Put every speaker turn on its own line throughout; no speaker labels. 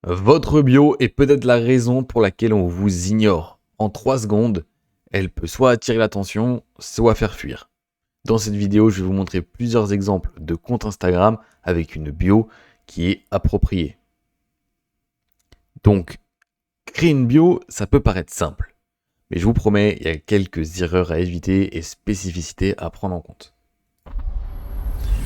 Votre bio est peut-être la raison pour laquelle on vous ignore. En 3 secondes, elle peut soit attirer l'attention, soit faire fuir. Dans cette vidéo, je vais vous montrer plusieurs exemples de comptes Instagram avec une bio qui est appropriée. Donc, créer une bio, ça peut paraître simple. Mais je vous promets, il y a quelques erreurs à éviter et spécificités à prendre en compte.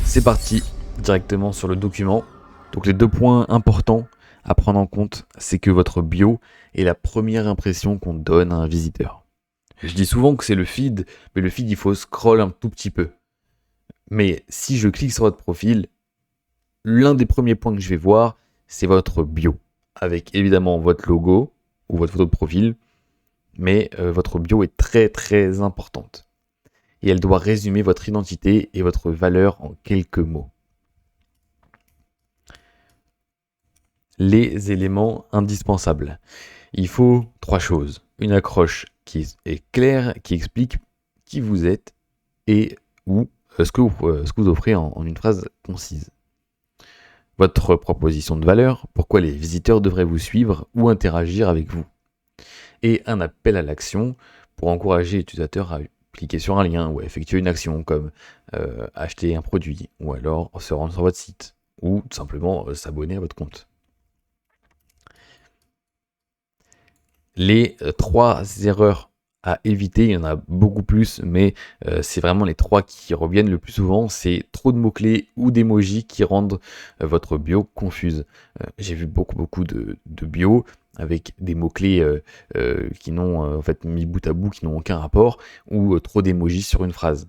C'est parti, directement sur le document. Donc les 2 points importants à prendre en compte, c'est que votre bio est la première impression qu'on donne à un visiteur. Je dis souvent que c'est le feed, mais le feed il faut scroll un tout petit peu. Mais si je clique sur votre profil, l'un des premiers points que je vais voir, c'est votre bio. Avec évidemment votre logo ou votre photo de profil, mais votre bio est très très importante. Et elle doit résumer votre identité et votre valeur en quelques mots. Les éléments indispensables. Il faut 3 choses. Une accroche qui est claire, qui explique qui vous êtes et ou ce que vous offrez en une phrase concise. Votre proposition de valeur, pourquoi les visiteurs devraient vous suivre ou interagir avec vous. Et un appel à l'action pour encourager l'utilisateur à cliquer sur un lien ou à effectuer une action comme acheter un produit ou alors se rendre sur votre site ou tout simplement s'abonner à votre compte. Les 3 erreurs à éviter, il y en a beaucoup plus, mais c'est vraiment les 3 qui reviennent le plus souvent. C'est trop de mots-clés ou d'emojis qui rendent votre bio confuse. J'ai vu beaucoup de bio avec des mots-clés qui n'ont en fait mis bout à bout, qui n'ont aucun rapport, ou trop d'emojis sur une phrase.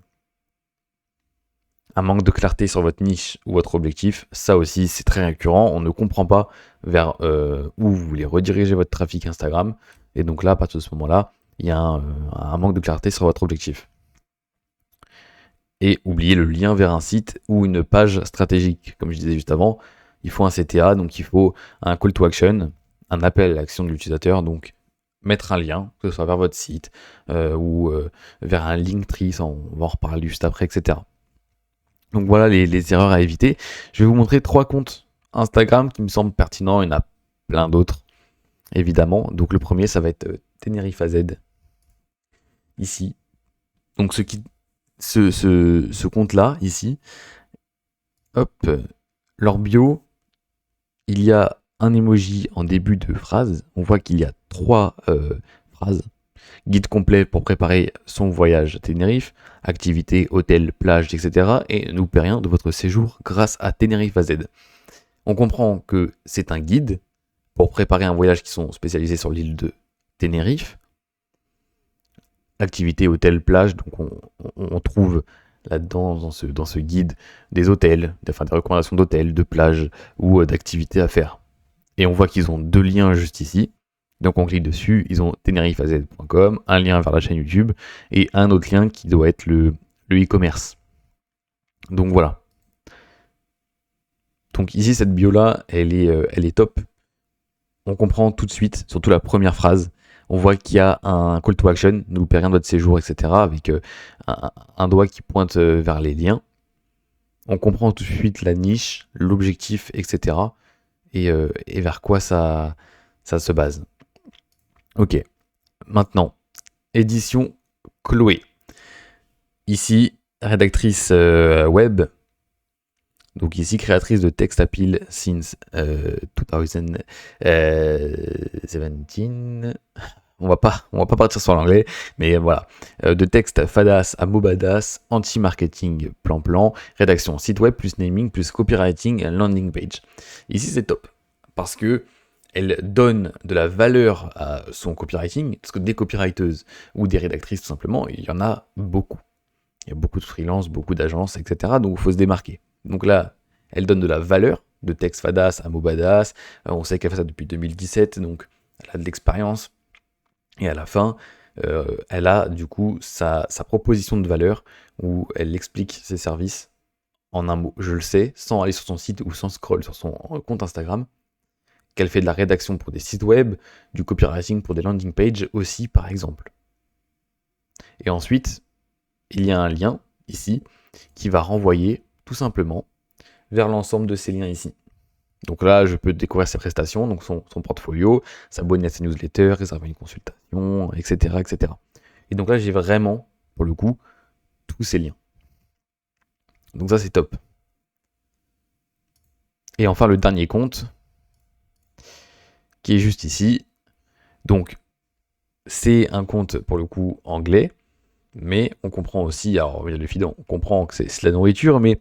Un manque de clarté sur votre niche ou votre objectif, ça aussi c'est très récurrent, on ne comprend pas vers où vous voulez rediriger votre trafic Instagram, et donc là, à partir de ce moment-là, il y a un manque de clarté sur votre objectif. Et oubliez le lien vers un site ou une page stratégique, comme je disais juste avant, il faut un CTA, donc il faut un call to action, un appel à l'action de l'utilisateur, donc mettre un lien, que ce soit vers votre site ou vers un Linktree, on va en reparler juste après, etc. Donc voilà les erreurs à éviter. Je vais vous montrer 3 comptes Instagram qui me semblent pertinents. Il y en a plein d'autres, évidemment. Donc le premier, ça va être Tenerife AZ, ici. Donc ce compte-là, ici, hop, leur bio, il y a un emoji en début de phrase. On voit qu'il y a 3 phrases. Guide complet pour préparer son voyage à Tenerife, activités, hôtels, plages, etc. Et ne loupez rien de votre séjour grâce à Tenerife AZ. On comprend que c'est un guide pour préparer un voyage qui sont spécialisés sur l'île de Tenerife. Activités, hôtels, plages, donc on trouve là-dedans, dans ce guide, des hôtels, des recommandations d'hôtels, de plages ou d'activités à faire. Et on voit qu'ils ont 2 liens juste ici. Donc on clique dessus, ils ont tenerifeaz.com, un lien vers la chaîne YouTube et un autre lien qui doit être le e-commerce. Donc voilà. Donc ici cette bio là, elle est top. On comprend tout de suite, surtout la première phrase. On voit qu'il y a un call to action, ne loupez rien de votre séjour, etc. avec un doigt qui pointe vers les liens. On comprend tout de suite la niche, l'objectif, etc. Et vers quoi ça se base. Ok, maintenant, édition Chloé. Ici, rédactrice web. Donc ici, créatrice de text appeal since 2017. On va pas partir sur l'anglais, mais voilà. De texte fadass à mobadass, anti-marketing plan-plan, rédaction site web, plus naming, plus copywriting, landing page. Ici, c'est top. Parce que elle donne de la valeur à son copywriting, parce que des copywriteuses ou des rédactrices tout simplement, il y en a beaucoup. Il y a beaucoup de freelance, beaucoup d'agences, etc. Donc il faut se démarquer. Donc là, elle donne de la valeur, de texte fadass à mot badass. On sait qu'elle fait ça depuis 2017, donc elle a de l'expérience. Et à la fin, elle a du coup sa proposition de valeur où elle explique ses services en un mot. Je le sais, sans aller sur son site ou sans scroll sur son compte Instagram, qu'elle fait de la rédaction pour des sites web, du copywriting pour des landing pages aussi, par exemple. Et ensuite, il y a un lien ici qui va renvoyer tout simplement vers l'ensemble de ces liens ici. Donc là, je peux découvrir ses prestations, donc son portfolio, s'abonner à ses newsletters, réserver une consultation, etc., etc. Et donc là, j'ai vraiment, pour le coup, tous ces liens. Donc ça, c'est top. Et enfin, le dernier compte, qui est juste ici. Donc, c'est un compte, pour le coup, anglais, mais on comprend aussi, alors, il y a le feed, on comprend que c'est la nourriture, mais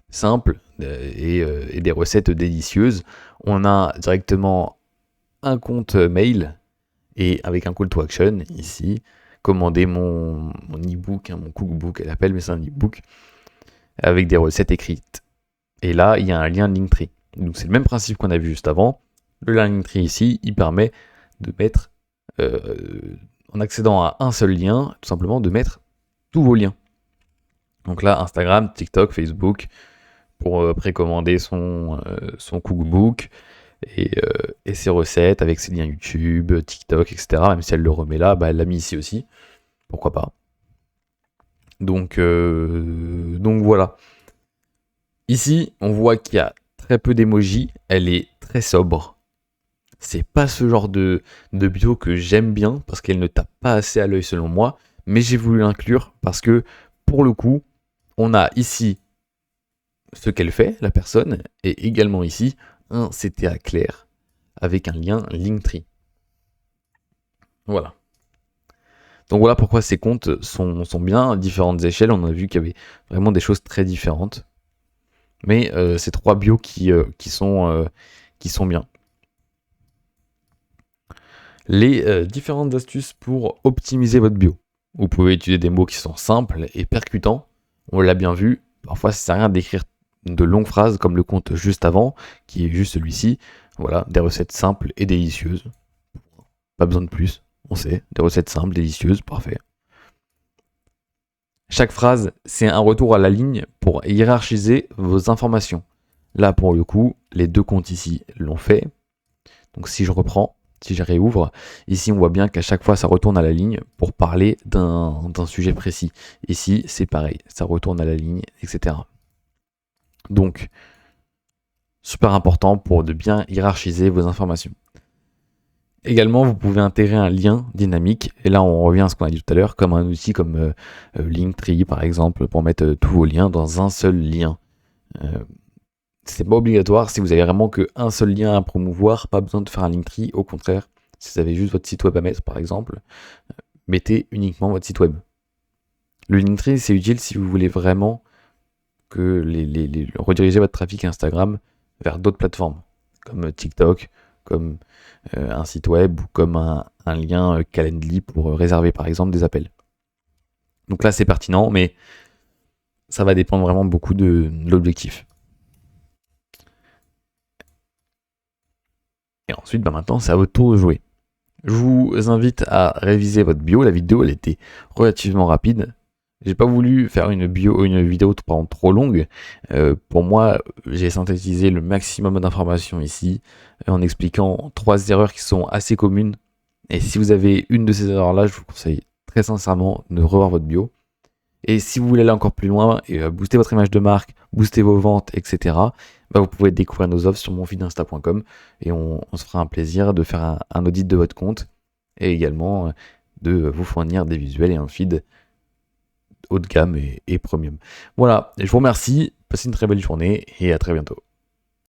simple et des recettes délicieuses. On a directement un compte mail et avec un call to action ici. Commander mon e-book, mon cookbook, elle appelle, mais c'est un e-book avec des recettes écrites. Et là, il y a un lien Linktree. Donc c'est le même principe qu'on a vu juste avant. Le lien Linktree ici, il permet de mettre, en accédant à un seul lien, tout simplement de mettre tous vos liens. Donc là, Instagram, TikTok, Facebook, pour précommander son cookbook et ses recettes avec ses liens YouTube, TikTok, etc. Même si elle le remet là, elle l'a mis ici aussi. Pourquoi pas. Donc voilà. Ici, on voit qu'il y a très peu d'emojis. Elle est très sobre. C'est pas ce genre de bio que j'aime bien parce qu'elle ne tape pas assez à l'œil selon moi. Mais j'ai voulu l'inclure parce que pour le coup, on a ici ce qu'elle fait, la personne, et également ici un CTA clair avec un lien Linktree. Voilà. Donc voilà pourquoi ces comptes sont bien à différentes échelles. On a vu qu'il y avait vraiment des choses très différentes. Mais c'est 3 bios qui sont bien. Les différentes astuces pour optimiser votre bio. Vous pouvez utiliser des mots qui sont simples et percutants. On l'a bien vu. Parfois, ça sert à rien d'écrire de longues phrases comme le compte juste avant, qui est juste celui-ci. Voilà, des recettes simples et délicieuses. Pas besoin de plus, on sait. Des recettes simples, délicieuses, parfait. Chaque phrase, c'est un retour à la ligne pour hiérarchiser vos informations. Là, pour le coup, les deux comptes ici l'ont fait. Donc si je reprends, si je réouvre, ici on voit bien qu'à chaque fois ça retourne à la ligne pour parler d'un sujet précis. Ici, c'est pareil, ça retourne à la ligne, etc. Donc, super important pour de bien hiérarchiser vos informations. Également, vous pouvez intégrer un lien dynamique, et là on revient à ce qu'on a dit tout à l'heure, comme un outil comme Linktree par exemple, pour mettre tous vos liens dans un seul lien. C'est pas obligatoire si vous avez vraiment qu'un seul lien à promouvoir, pas besoin de faire un Linktree, au contraire, si vous avez juste votre site web à mettre par exemple, mettez uniquement votre site web. Le Linktree c'est utile si vous voulez vraiment que rediriger votre trafic Instagram vers d'autres plateformes, comme TikTok, comme un site web ou comme un lien Calendly pour réserver par exemple des appels. Donc là c'est pertinent, mais ça va dépendre vraiment beaucoup de l'objectif. Et ensuite, maintenant, c'est à votre tour de jouer. Je vous invite à réviser votre bio. La vidéo, elle était relativement rapide. J'ai pas voulu faire une vidéo trop longue. Pour moi, j'ai synthétisé le maximum d'informations ici en expliquant 3 erreurs qui sont assez communes. Et si vous avez une de ces erreurs-là, je vous conseille très sincèrement de revoir votre bio. Et si vous voulez aller encore plus loin et booster votre image de marque, booster vos ventes, etc., vous pouvez découvrir nos offres sur monfeedinsta.com et on se fera un plaisir de faire un audit de votre compte et également de vous fournir des visuels et un feed haut de gamme et premium. Voilà, je vous remercie, passez une très belle journée et à très bientôt.